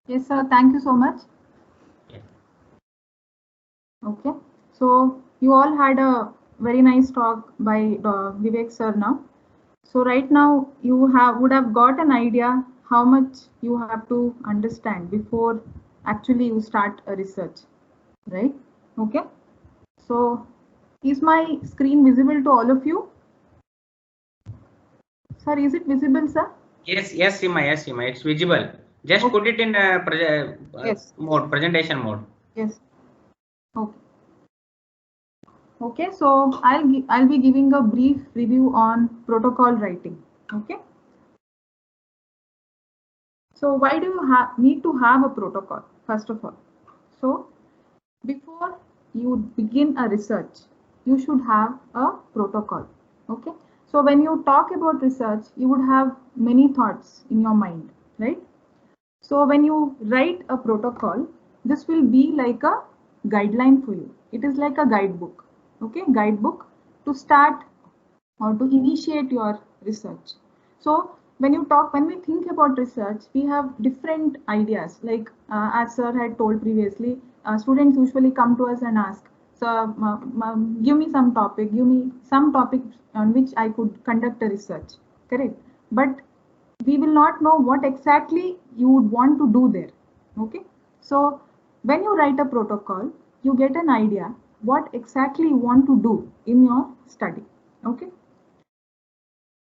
Yes, sir. Thank you so much. Yeah. Okay. So you all had a very nice talk by Vivek sir now. So right now you would have got an idea how much you have to understand before actually you start a research, right? Okay. So is my screen visible to all of you? Sir, is it visible, sir? Yes, yes, Sima, yes, Sima, it's visible. Just Okay. put it in Yes. mode, presentation mode. Yes. Okay. Okay. So I'll be giving a brief review on protocol writing. Okay. So why do you need to have a protocol, first of all? So before you begin a research, you should have a protocol. Okay. So when you talk about research, you would have many thoughts in your mind, right? So when you write a protocol, this will be like a guideline for you. It is like a guidebook. Okay, guidebook to start or to initiate your research. So when we think about research, we have different ideas. Like as sir had told previously, students usually come to us and ask, so give me some topic, give me some topic on which I could conduct a research. Correct. But we will not know what exactly you would want to do there. Okay. So when you write a protocol, you get an idea what exactly you want to do in your study. Okay.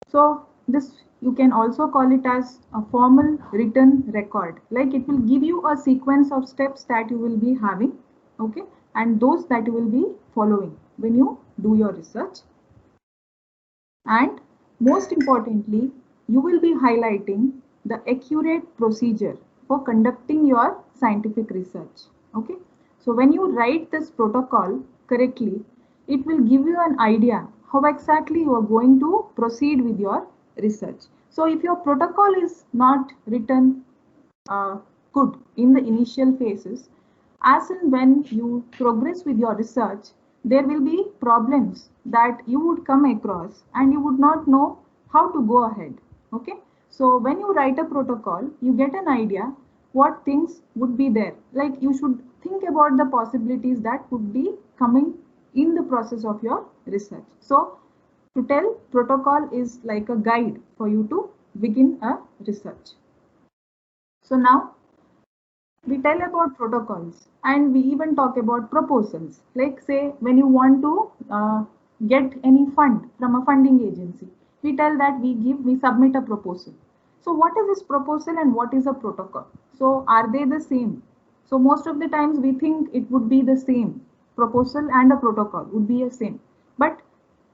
So this you can also call it as a formal written record. Like it will give you a sequence of steps that you will be having, okay, and those that you will be following when you do your research. And most importantly, you will be highlighting the accurate procedure for conducting your scientific research. Okay. So when you write this protocol correctly, it will give you an idea how exactly you are going to proceed with your research. So if your protocol is not written uh, good in the initial phases, as and when you progress with your research, there will be problems that you would come across and you would not know how to go ahead. Okay, so when you write a protocol, you get an idea what things would be there. Like you should think about the possibilities that would be coming in the process of your research. So to tell, protocol is like a guide for you to begin a research. So now we tell about protocols and we even talk about proposals. Like say when you want to get any fund from a funding agency, we tell that we submit a proposal. So what is this proposal and what is a protocol? So are they the same? So most of the times we think it would be the same. Proposal and a protocol would be the same. But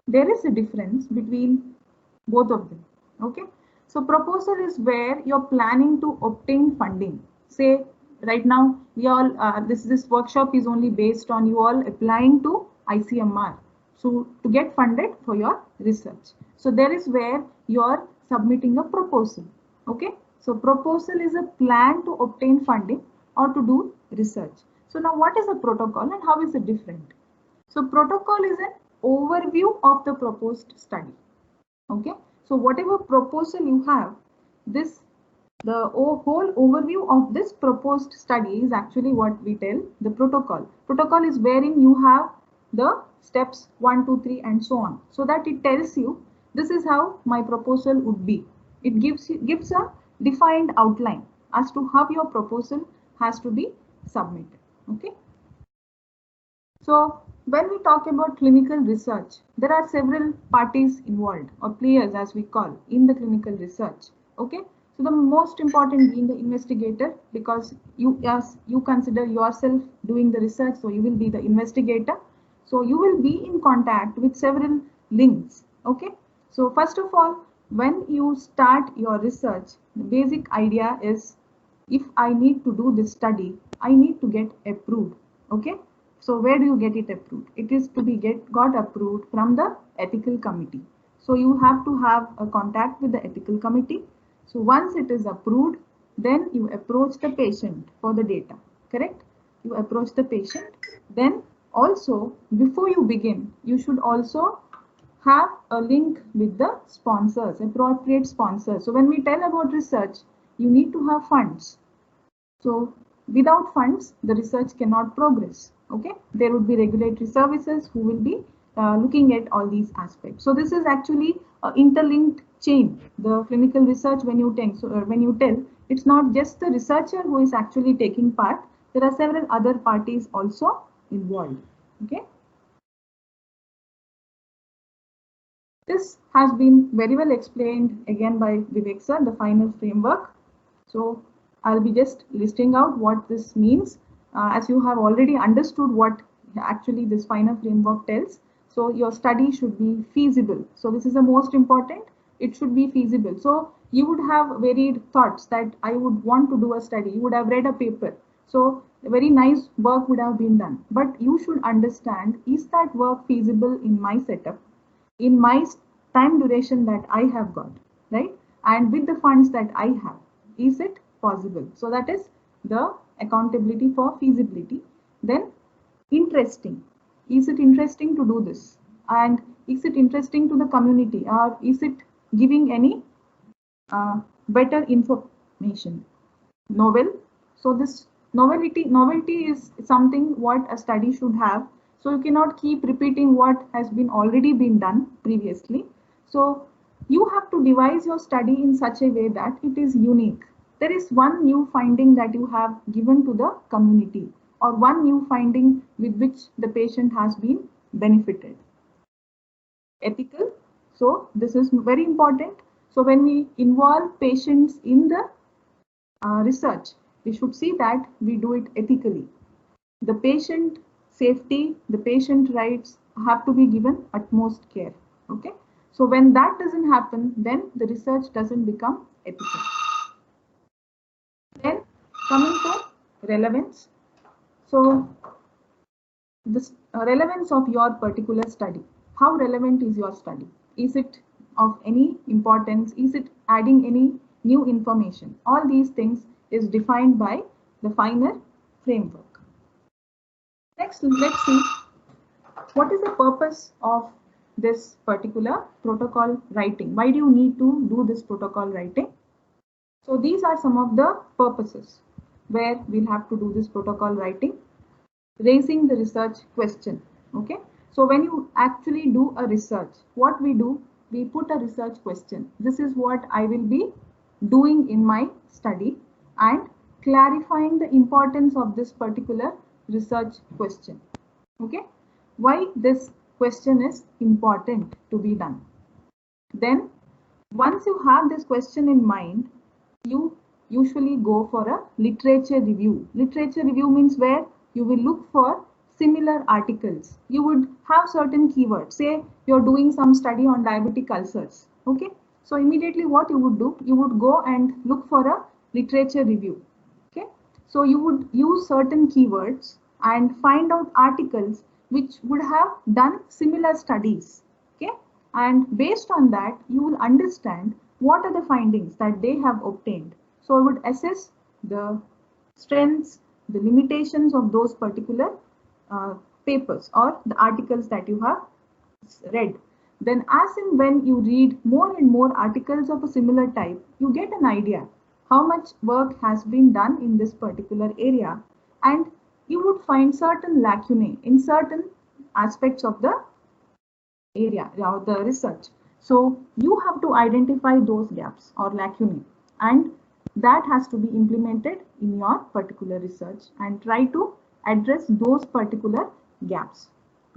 there is a difference between both of them. Okay. So proposal is where you're planning to obtain funding. Say right now we all this workshop is only based on you all applying to ICMR. So to get funded for your research. So there is where you're submitting a proposal. Okay. So proposal is a plan to obtain funding or to do research. So now what is a protocol and how is it different? So protocol is an overview of the proposed study. Okay. So whatever proposal you have, this the whole overview of this proposed study is actually what we tell the protocol. Protocol is wherein you have the steps 1, 2, 3 and so on. So that it tells you this is how my proposal would be. It gives a defined outline as to how your proposal has to be submitted. Okay. So when we talk about clinical research, there are several parties involved or players as we call in the clinical research. Okay. So the most important being the investigator because you as you consider yourself doing the research, so you will be the investigator. So you will be in contact with several links. Okay. So first of all, when you start your research, the basic idea is if I need to do this study, I need to get approved. Okay. So where do you get it approved? It is to be got approved from the ethical committee. So you have to have a contact with the ethical committee. So once it is approved, then you approach the patient for the data. Correct? You approach the patient. Then also before you begin, you should also have a link with the sponsors, appropriate sponsors. So when we tell about research, you need to have funds. So without funds, the research cannot progress. Okay, there would be regulatory services who will be looking at all these aspects. So this is actually an interlinked chain. The clinical research, when you tell, it's not just the researcher who is actually taking part. There are several other parties also involved. Okay. This has been very well explained again by Vivek sir, the final framework. So I'll be just listing out what this means, as you have already understood what actually this final framework tells. So your study should be feasible. So this is the most important. It should be feasible. So you would have varied thoughts that I would want to do a study. You would have read a paper. So very nice work would have been done. But you should understand, is that work feasible in my setup, in my time duration that I have got, right? And with the funds that I have, is it possible? So that is the accountability for feasibility. Then interesting. Is it interesting to do this? And is it interesting to the community, or is it giving any better information? Novel. So this novelty is something what a study should have. So you cannot keep repeating what has been already been done previously. So you have to devise your study in such a way that it is unique. There is one new finding that you have given to the community, or one new finding with which the patient has been benefited. Ethical. So this is very important. So when we involve patients in the research, we should see that we do it ethically. The patient safety, the patient rights have to be given utmost care. Okay. So when that doesn't happen, then the research doesn't become ethical. Then coming to relevance. So this relevance of your particular study. How relevant is your study? Is it of any importance? Is it adding any new information? All these things is defined by the final framework. Next, let's see what is the purpose of this particular protocol writing. Why do you need to do this protocol writing? So these are some of the purposes where we'll have to do this protocol writing. Raising the research question. Okay, so when you actually do a research, what we do, we put a research question. This is what I will be doing in my study, and clarifying the importance of this particular research question. Okay, why this question is important to be done. Then once you have this question in mind, you usually go for a literature review. Literature review means where you will look for similar articles. You would have certain keywords. Say you're doing some study on diabetic ulcers. Okay. So immediately what you would do, you would go and look for a literature review. Okay. So you would use certain keywords and find out articles which would have done similar studies. Okay. And based on that, you will understand what are the findings that they have obtained. So I would assess the strengths, the limitations of those particular papers or the articles that you have read. Then as and when you read more and more articles of a similar type, you get an idea how much work has been done in this particular area, and you would find certain lacunae in certain aspects of the area or the research. So you have to identify those gaps or lacunae, and that has to be implemented in your particular research and try to address those particular gaps.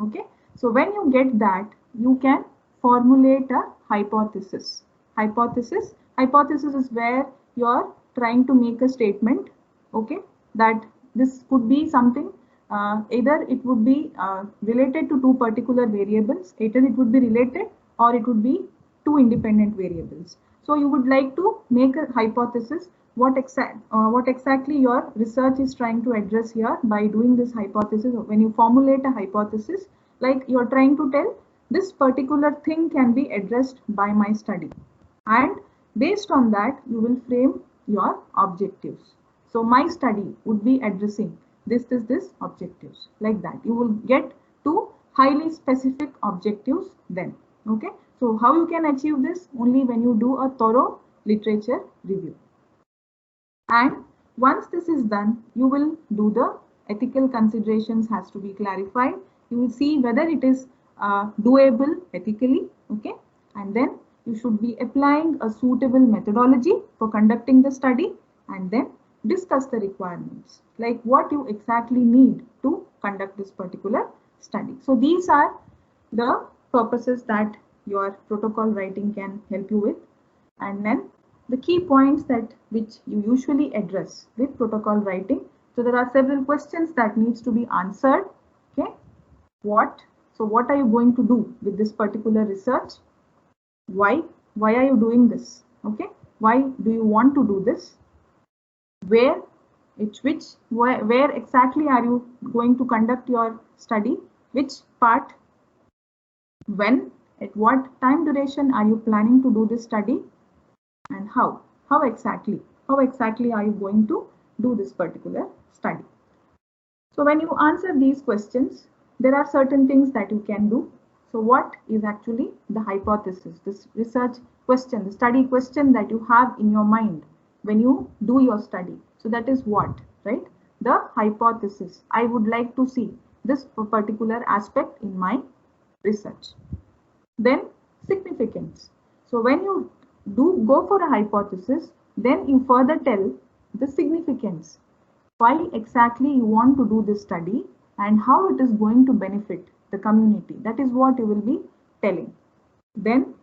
Okay, so when you get that, you can formulate a hypothesis. Hypothesis is where you are trying to make a statement, okay, that this could be something, either it would be related to two particular variables, either it would be related or it would be two independent variables. So you would like to make a hypothesis, what exactly your research is trying to address here by doing this hypothesis. When you formulate a hypothesis, like you're trying to tell this particular thing can be addressed by my study, and based on that you will frame your objectives. So my study would be addressing this objectives, like that you will get to highly specific objectives then. Okay, so how you can achieve this? Only when you do a thorough literature review. And Once this is done, you will do the ethical considerations has to be clarified. You will see whether it is doable ethically, okay, and then you should be applying a suitable methodology for conducting the study, and then discuss the requirements, like what you exactly need to conduct this particular study. So these are the purposes that your protocol writing can help you with, and then the key points that which you usually address with protocol writing. So there are several questions that needs to be answered. Okay, what are you going to do with this particular research? Why are you doing this? Okay, why do you want to do this? Where exactly are you going to conduct your study? Which part? When? At what time duration are you planning to do this study? And how exactly are you going to do this particular study? So when you answer these questions, there are certain things that you can do. So what is actually the hypothesis, this research question, the study question that you have in your mind when you do your study? So that is what, right? The hypothesis. I would like to see this particular aspect in my research. Then significance. So when you do go for a hypothesis, then you further tell the significance. Why exactly you want to do this study and how it is going to benefit the community. That is what you will be telling. Then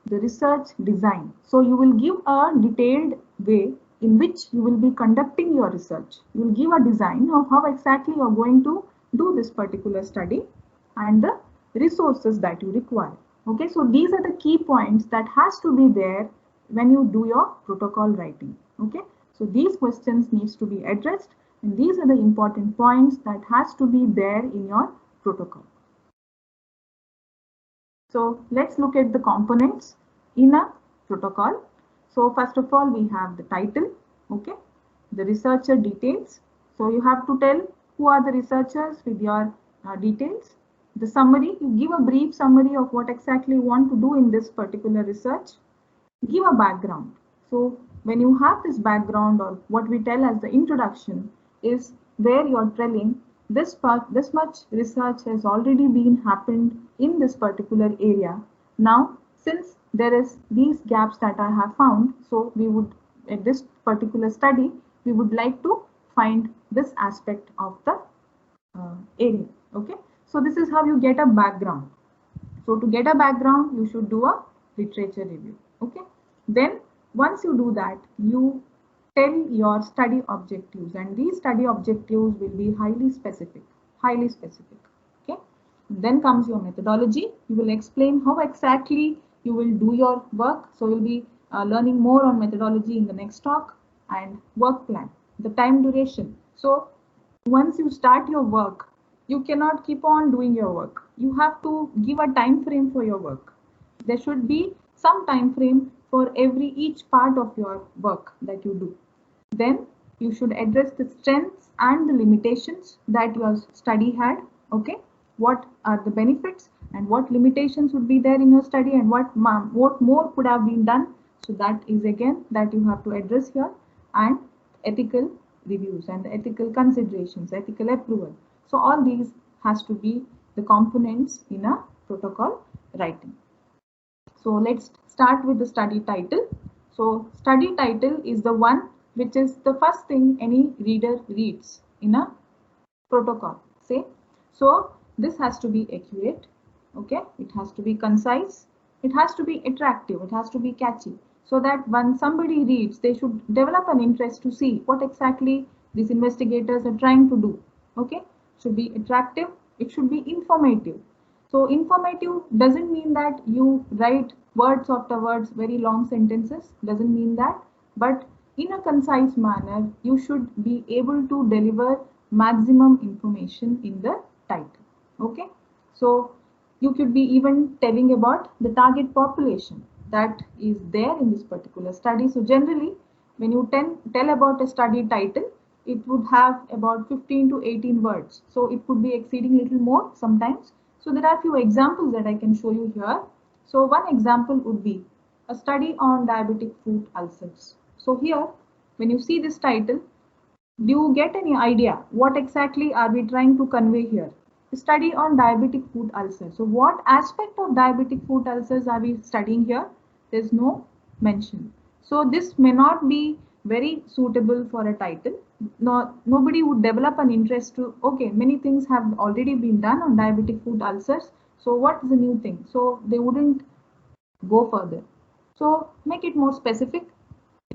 the research design. So you will give a detailed way in which you will be conducting your research. You will give a design of how exactly you are going to do this particular study and the resources that you require. Okay, so these are the key points that has to be there when you do your protocol writing. Okay, so these questions needs to be addressed, and these are the important points that has to be there in your protocol. So let's look at the components in a protocol. So first of all, we have the title, okay, the researcher details. So you have to tell who are the researchers with your details. The summary, you give a brief summary of what exactly you want to do in this particular research. Give a background. So when you have this background, or what we tell as the introduction, is where you are telling this much research has already been happened in this particular area. Now, since there is these gaps that I have found, so we would, at this particular study, we would like to find this aspect of the area. Okay, so this is how you get a background. So to get a background, you should do a literature review. Okay, then once you do that, you tell your study objectives, and these study objectives will be highly specific. Okay, then comes your methodology. You will explain how exactly you will do your work. So you'll be learning more on methodology in the next talk. And work plan, the time duration. So once you start your work, you cannot keep on doing your work. You have to give a time frame for your work. There should be some time frame for each part of your work that you do. Then you should address the strengths and the limitations that your study had. Okay, what are the benefits and what limitations would be there in your study, and what more could have been done. So that is again that you have to address here. And ethical reviews and the ethical considerations, ethical approval. So all these has to be the components in a protocol writing. So let's start with the study title. So study title is the one which is the first thing any reader reads in a protocol, say. So this has to be accurate, okay, it has to be concise, it has to be attractive, it has to be catchy, so that when somebody reads, they should develop an interest to see what exactly these investigators are trying to do. Okay, should be attractive, it should be informative. So informative doesn't mean that you write words after words, very long sentences, doesn't mean that, but in a concise manner, you should be able to deliver maximum information in the title. Okay, so you could be even telling about the target population that is there in this particular study. So generally, when you tell about a study title, it would have about 15 to 18 words. So it could be exceeding a little more sometimes. So there are a few examples that I can show you here. So one example would be a study on diabetic foot ulcers. So here, when you see this title, Do you get any idea what exactly are we trying to convey here? Study on diabetic foot ulcers. So what aspect of diabetic foot ulcers are we studying here? There's no mention. So this may not be very suitable for a title. No, nobody would develop an interest to, okay, many things have already been done on diabetic foot ulcers. So what is the new thing? So they wouldn't go further. So make it more specific.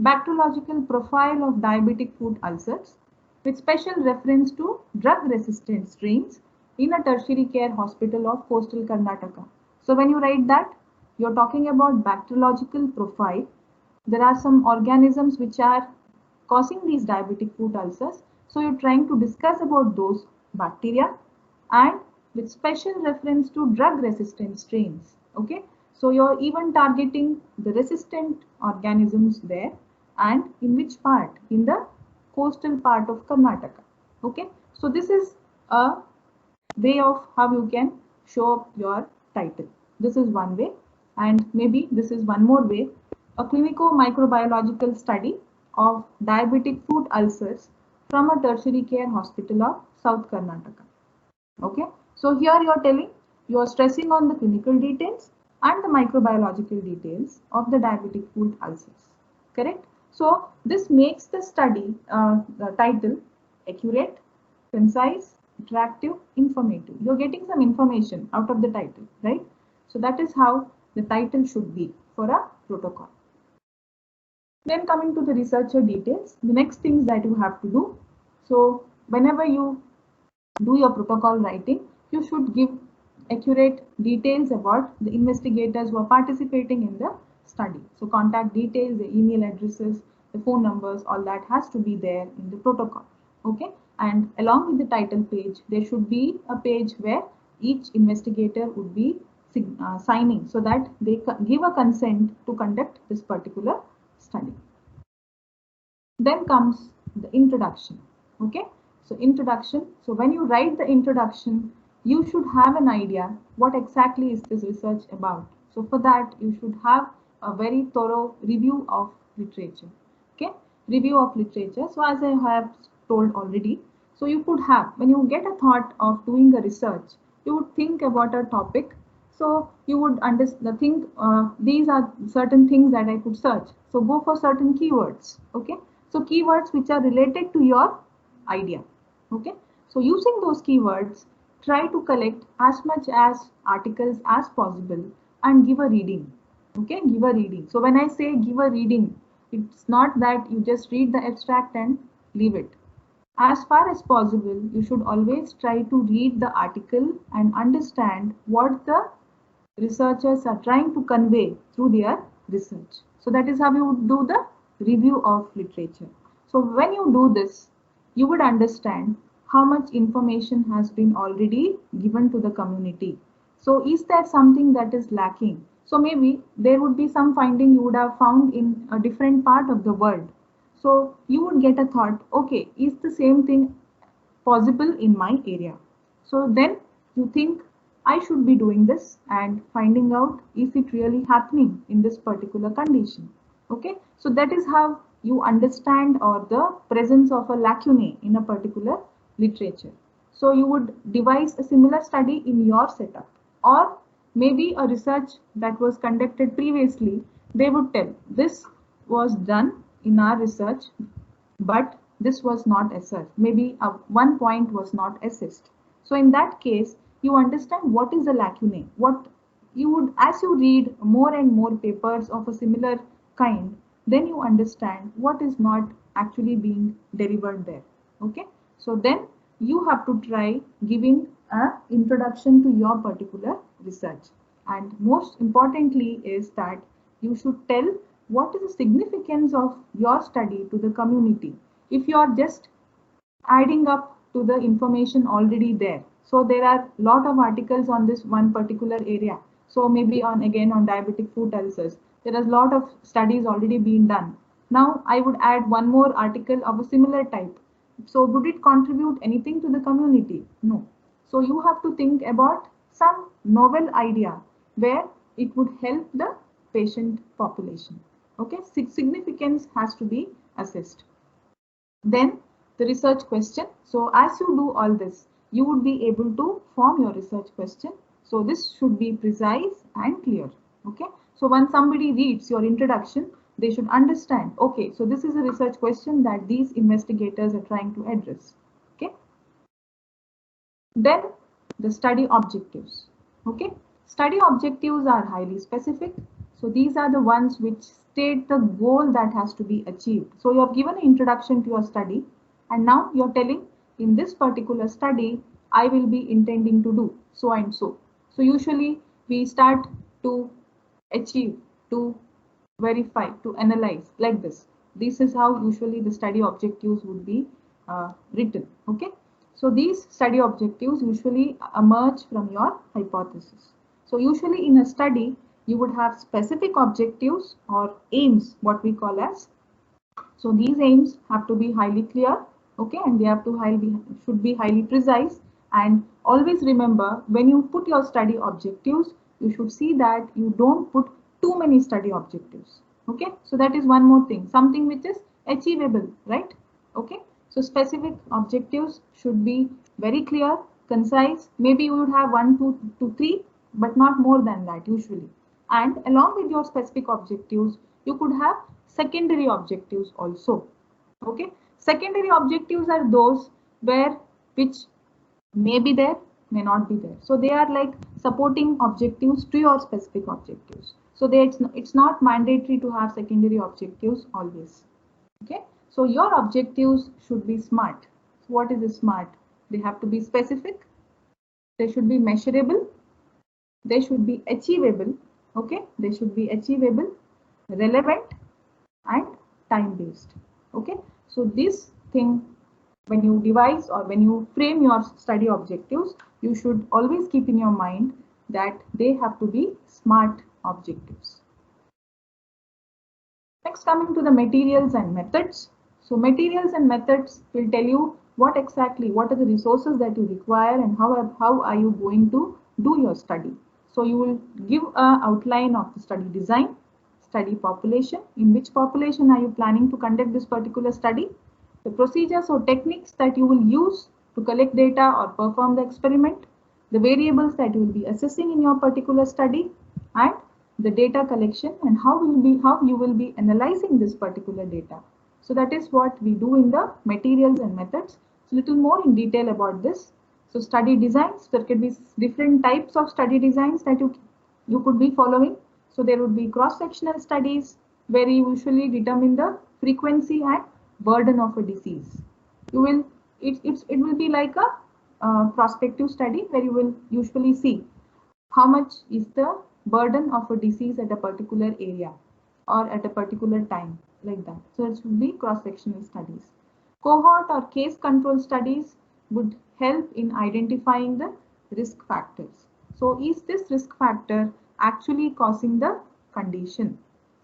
Bacteriological profile of diabetic foot ulcers with special reference to drug-resistant strains in a tertiary care hospital of coastal Karnataka. So when you write that, you're talking about bacteriological profile. There are some organisms which are causing these diabetic foot ulcers. So you're trying to discuss about those bacteria and with special reference to drug-resistant strains. Okay, so you're even targeting the resistant organisms there, and in which part? In the coastal part of Karnataka. Okay, so this is a way of how you can show up your title. This is one way, and maybe this is one more way. A clinico-microbiological study of diabetic foot ulcers from a tertiary care hospital of South Karnataka. Okay, so here you are telling, you are stressing on the clinical details and the microbiological details of the diabetic foot ulcers. Correct? So this makes the study, the title, accurate, concise, attractive, informative. You're getting some information out of the title, right? So that is how the title should be for a protocol. Then coming to the researcher details, the next things that you have to do. So whenever you do your protocol writing, you should give accurate details about the investigators who are participating in the study. So contact details, the email addresses, the phone numbers, all that has to be there in the protocol. Okay, and along with the title page, there should be a page where each investigator would be signing so that they give a consent to conduct this particular study. Then comes the introduction. Okay, so introduction. So when you write the introduction, you should have an idea what exactly is this research about. So for that, you should have a very thorough review of literature. Okay, review of literature. So as I have told already, so you could have, when you get a thought of doing a research, you would think about a topic. So you would understand, think these are certain things that I could search. So go for certain keywords. Okay, so keywords which are related to your idea. Okay, so using those keywords, try to collect as much as articles as possible and give a reading. Okay, give a reading. So when I say give a reading, it's not that you just read the abstract and leave it. As far as possible, you should always try to read the article and understand what the researchers are trying to convey through their research. So that is how you would do the review of literature. So when you do this, you would understand how much information has been already given to the community. So is there something that is lacking? So maybe there would be some finding you would have found in a different part of the world. So you would get a thought, okay, is the same thing possible in my area? So then you think I should be doing this and finding out is it really happening in this particular condition. Okay, so that is how you understand or the presence of a lacunae in a particular literature. So you would devise a similar study in your setup, or maybe a research that was conducted previously, they would tell this was done in our research, but this was not assessed. Maybe one point was not assessed. So in that case, you understand what is the lacunae. What you would, as you read more and more papers of a similar kind, then you understand what is not actually being delivered there. Okay, so then you have to try giving an introduction to your particular research, and most importantly is that you should tell what is the significance of your study to the community. If you are just adding up to the information already there, so there are a lot of articles on this one particular area. So maybe on, again, on diabetic foot ulcers, there is a lot of studies already being done. Now I would add one more article of a similar type. So would it contribute anything to the community? No. So you have to think about some novel idea where it would help the patient population. Okay, significance has to be assessed. Then the research question. So as you do all this, you would be able to form your research question. So this should be precise and clear. Okay. So when somebody reads your introduction, they should understand, okay, so this is a research question that these investigators are trying to address. Okay. Then the study objectives. Okay. Study objectives are highly specific. So these are the ones which state the goal that has to be achieved. So you have given an introduction to your study, and now you're telling, in this particular study, I will be intending to do so and so. So usually we start to achieve, to verify, to analyze like this. This is how usually the study objectives would be written. Okay. So these study objectives usually emerge from your hypothesis. So usually in a study, you would have specific objectives or aims, what we call as. So these aims have to be highly clear, okay, and they have to should be highly precise. And always remember, when you put your study objectives, you should see that you don't put too many study objectives. Okay, so that is one more thing, something which is achievable, right? Okay, so specific objectives should be very clear, concise. Maybe you would have 1, 2 to 3, but not more than that usually. And along with your specific objectives, you could have secondary objectives also. Okay, secondary objectives are those which may be there, may not be there. So they are like supporting objectives to your specific objectives. So it's not mandatory to have secondary objectives always. Okay, so your objectives should be SMART. So what is a SMART? They have to be specific, they should be measurable, they should be achievable. Okay, they should be achievable, relevant, and time based. Okay, so this thing, when you devise or when you frame your study objectives, you should always keep in your mind that they have to be SMART objectives. Next, coming to the materials and methods. So materials and methods will tell you what are the resources that you require and how are you going to do your study. So you will give an outline of the study design, study population, in which population are you planning to conduct this particular study, the procedures or techniques that you will use to collect data or perform the experiment, the variables that you will be assessing in your particular study, and the data collection and how you will be analyzing this particular data. So that is what we do in the materials and methods. So little more in detail about this. So study designs, there could be different types of study designs that you could be following. So there would be cross-sectional studies where you usually determine the frequency and burden of a disease. It will be like a prospective study where you will usually see how much is the burden of a disease at a particular area or at a particular time, like that. So it should be cross-sectional studies. Cohort or case control studies would help in identifying the risk factors. So is this risk factor actually causing the condition?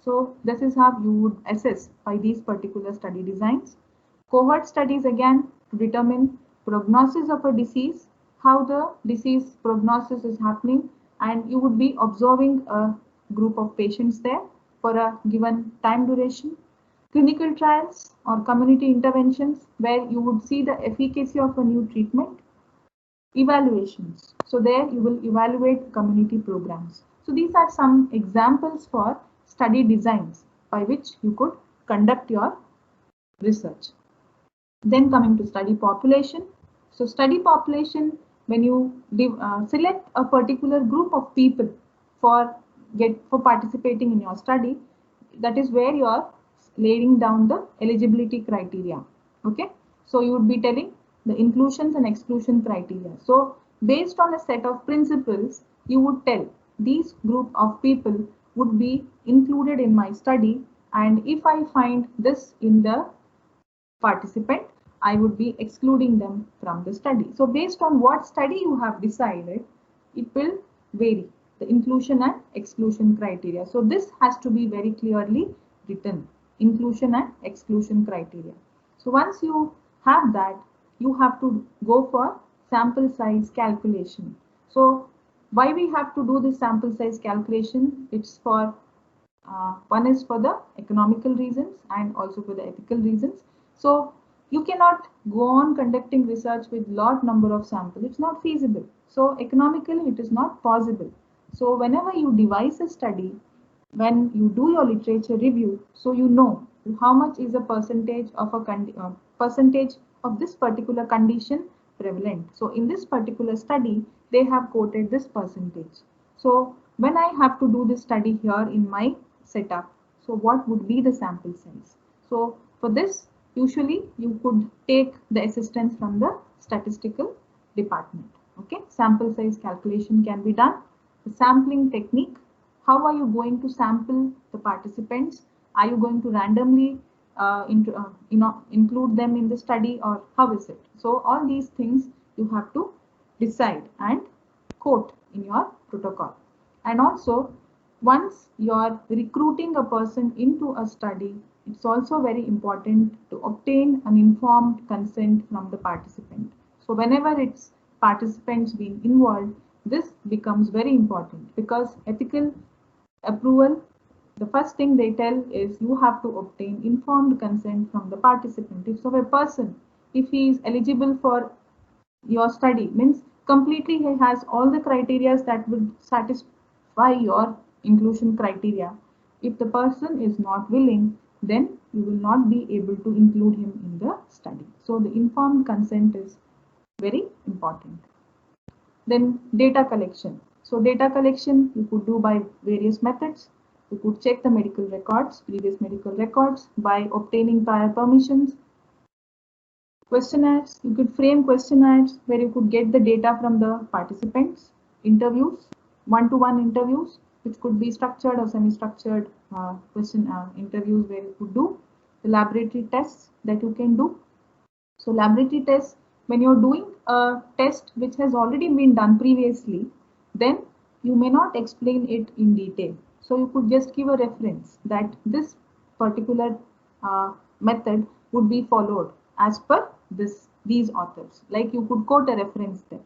So this is how you would assess by these particular study designs. Cohort studies again to determine prognosis of a disease, how the disease prognosis is happening, and you would be observing a group of patients there for a given time duration. Clinical trials or community interventions where you would see the efficacy of a new treatment. Evaluations. So there you will evaluate community programs. So these are some examples for study designs by which you could conduct your research. Then coming to study population. So study population, when you select a particular group of people for participating in your study, that is where you are laying down the eligibility criteria. Okay, so you would be telling the inclusions and exclusion criteria. So based on a set of principles, you would tell these group of people would be included in my study, and if I find this in the participant, I would be excluding them from the study. So based on what study you have decided, it will vary the inclusion and exclusion criteria. So this has to be very clearly written, inclusion and exclusion criteria. So once you have that, you have to go for sample size calculation. So why we have to do this sample size calculation? It's for one is for the economical reasons and also for the ethical reasons. So you cannot go on conducting research with lot number of samples. It's not feasible. So economically, it is not possible. So whenever you devise a study, when you do your literature review, so you know how much is a percentage of percentage of this particular condition prevalent. So in this particular study, they have quoted this percentage. So when I have to do this study here in my setup, so what would be the sample size? So for this, usually you could take the assistance from the statistical department. Okay, sample size calculation can be done. The sampling technique, how are you going to sample the participants? Are you going to randomly include them in the study, or how is it? So all these things you have to decide and quote in your protocol. And also, once you are recruiting a person into a study, it's also very important to obtain an informed consent from the participant. So whenever it's participants being involved, this becomes very important, because ethical approval, the first thing they tell is you have to obtain informed consent from the participant. If so, a person, if he is eligible for your study, means completely he has all the criteria that would satisfy your inclusion criteria. If the person is not willing, then you will not be able to include him in the study. So the informed consent is very important. Then data collection. So data collection you could do by various methods. You could check the medical records, previous medical records, by obtaining prior permissions. Questionnaires, you could frame questionnaires where you could get the data from the participants. Interviews, one-to-one interviews, which could be structured or semi-structured interviews where you could do the laboratory tests that you can do. So laboratory tests, when you're doing a test which has already been done previously, then you may not explain it in detail. So you could just give a reference that this particular method would be followed as per these authors. Like you could quote a reference there.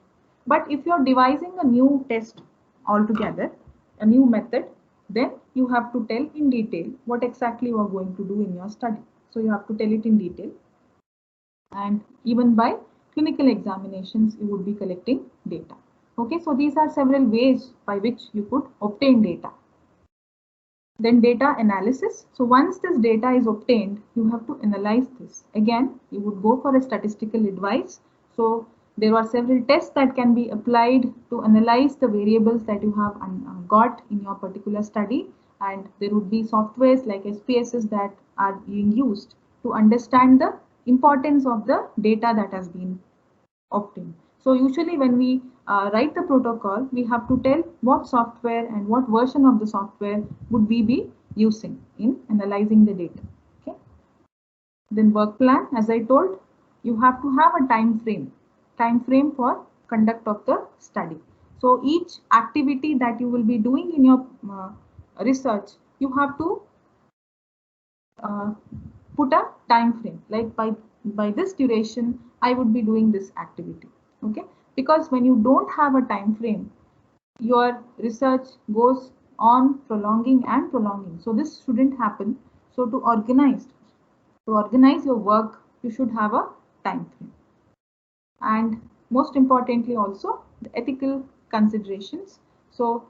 But if you're devising a new test altogether, a new method, then you have to tell in detail what exactly you are going to do in your study. So you have to tell it in detail. And even by clinical examinations, you would be collecting data. Okay, so these are several ways by which you could obtain data. Then data analysis. So once this data is obtained, you have to analyze this. Again, you would go for a statistical advice. So there are several tests that can be applied to analyze the variables that you have got in your particular study. And there would be softwares like SPSS that are being used to understand the importance of the data that has been obtained. So usually when we write the protocol, we have to tell what software and what version of the software would we be using in analyzing the data. Okay. Then work plan, as I told, you have to have a time frame for conduct of the study. So each activity that you will be doing in your research, you have to put a time frame, like by this duration I would be doing this activity. Okay, because when you don't have a time frame, your research goes on prolonging and prolonging. So this shouldn't happen. So to organize your work, you should have a time frame. And most importantly also the ethical considerations. So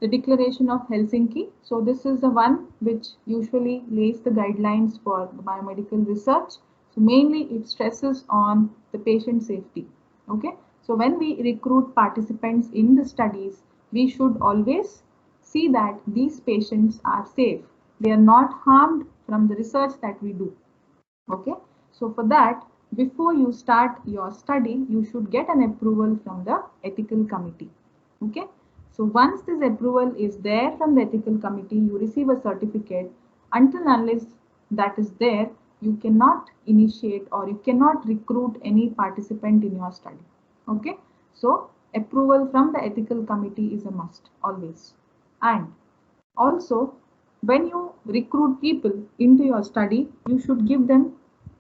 the Declaration of Helsinki. So this is the one which usually lays the guidelines for the biomedical research. So mainly it stresses on the patient safety. Okay. So when we recruit participants in the studies, we should always see that these patients are safe. They are not harmed from the research that we do. Okay. So for that, before you start your study, you should get an approval from the ethical committee. Okay. So once this approval is there from the ethical committee, you receive a certificate. Until unless that is there, you cannot initiate or you cannot recruit any participant in your study. Okay. So approval from the ethical committee is a must always. And also, when you recruit people into your study, you should give them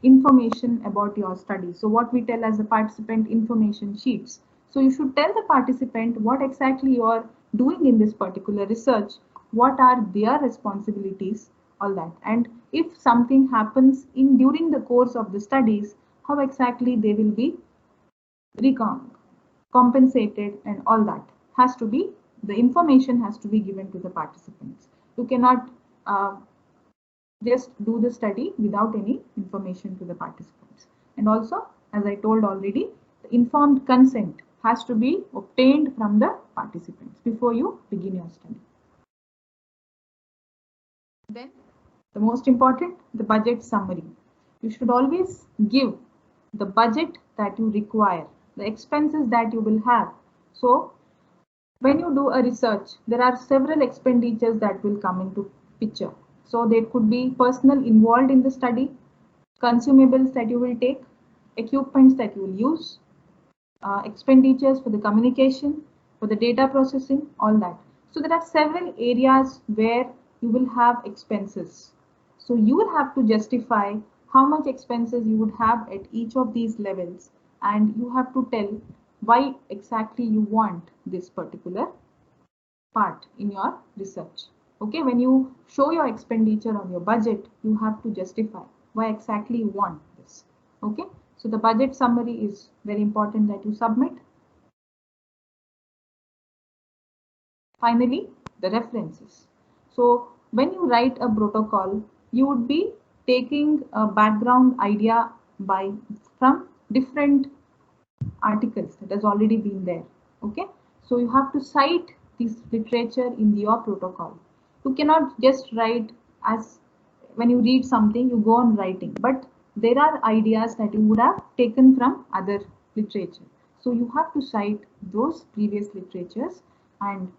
information about your study. So what we tell as the participant information sheets. So you should tell the participant what exactly you are doing in this particular research, what are their responsibilities, all that. And if something happens during the course of the studies, how exactly they will be compensated, and all that has to be, the information has to be given to the participants. You cannot just do the study without any information to the participants. And also, as I told already, the informed consent has to be obtained from the participants before you begin your study. Then the most important, the budget summary. You should always give the budget that you require, the expenses that you will have. So when you do a research, there are several expenditures that will come into picture. So there could be personnel involved in the study, consumables that you will take, equipments that you will use, expenditures for the communication, for the data processing, all that. So there are several areas where you will have expenses. So you will have to justify how much expenses you would have at each of these levels, and you have to tell why exactly you want this particular part in your research. Okay, when you show your expenditure on your budget, you have to justify why exactly you want this. Okay, so the budget summary is very important that you submit. Finally, the references. So when you write a protocol, you would be taking a background idea from different articles that has already been there. Okay, so you have to cite this literature in your protocol. You cannot just write, as when you read something you go on writing, but there are ideas that you would have taken from other literature, so you have to cite those previous literatures. And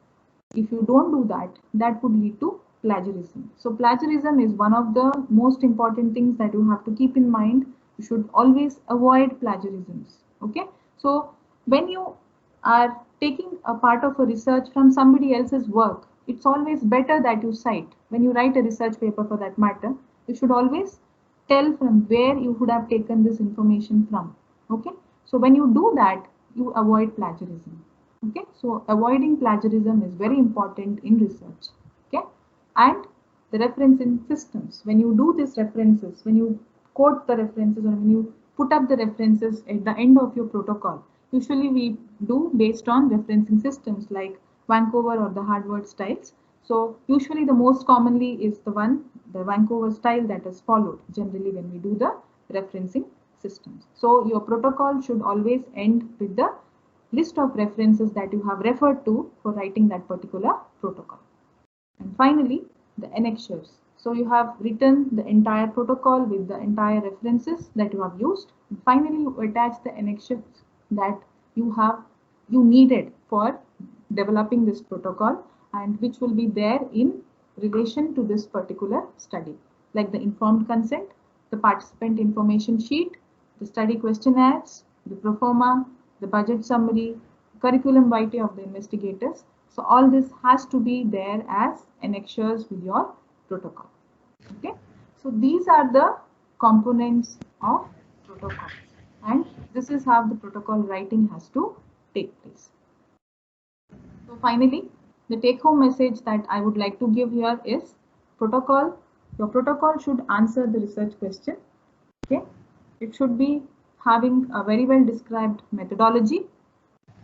if you don't do that, that would lead to plagiarism. So plagiarism is one of the most important things that you have to keep in mind. You should always avoid plagiarisms. Okay, so when you are taking a part of a research from somebody else's work, it's always better that you cite. When you write a research paper for that matter, you should always tell from where you would have taken this information from. Okay, so when you do that, you avoid plagiarism. Okay, so avoiding plagiarism is very important in research. Okay, and the referencing systems, when you do these references, when you quote the references, or when you put up the references at the end of your protocol, usually we do based on referencing systems like Vancouver or the Harvard styles. So usually the most commonly is the Vancouver style that is followed generally when we do the referencing systems. So your protocol should always end with the list of references that you have referred to for writing that particular protocol. And finally, the annexures. So you have written the entire protocol with the entire references that you have used. And finally, you attach the annexures that you needed for developing this protocol, and which will be there in relation to this particular study, like the informed consent, the participant information sheet, the study questionnaires, the proforma, the budget summary, curriculum vitae of the investigators. So all this has to be there as annexures with your protocol. Okay, so these are the components of protocol, and this is how the protocol writing has to take place. So finally, the take-home message that I would like to give here is protocol. Your protocol should answer the research question. Okay, it should be having a very well described methodology.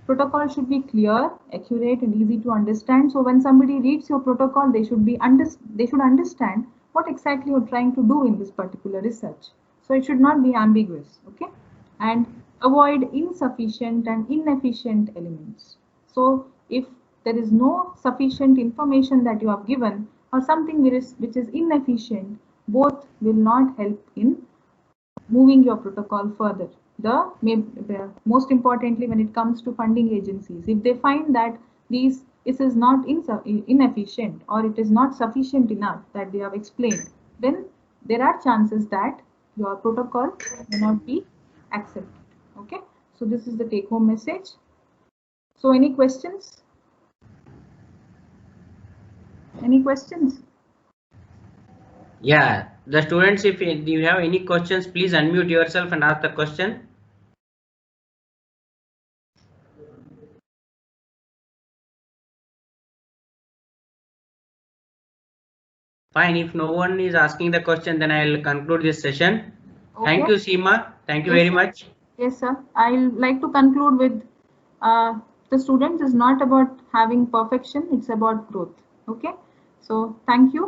Protocol should be clear, accurate, and easy to understand. So when somebody reads your protocol, they should understand what exactly you're trying to do in this particular research. So it should not be ambiguous. Okay, and avoid insufficient and inefficient elements. So if there is no sufficient information that you have given, or something which is inefficient, both will not help in moving your protocol further. The most importantly, when it comes to funding agencies, if they find that this is not inefficient, or it is not sufficient enough that they have explained, then there are chances that your protocol may not be accepted. Okay, so this is the take-home message. So any questions? Any questions? Yeah, the students, if you have any questions, please unmute yourself and ask the question. Fine, if no one is asking the question, then I will conclude this session. Thank you, Seema. Thank you very much. Yes, sir. I'll like to conclude with the students is not about having perfection, it's about growth. Okay. So thank you.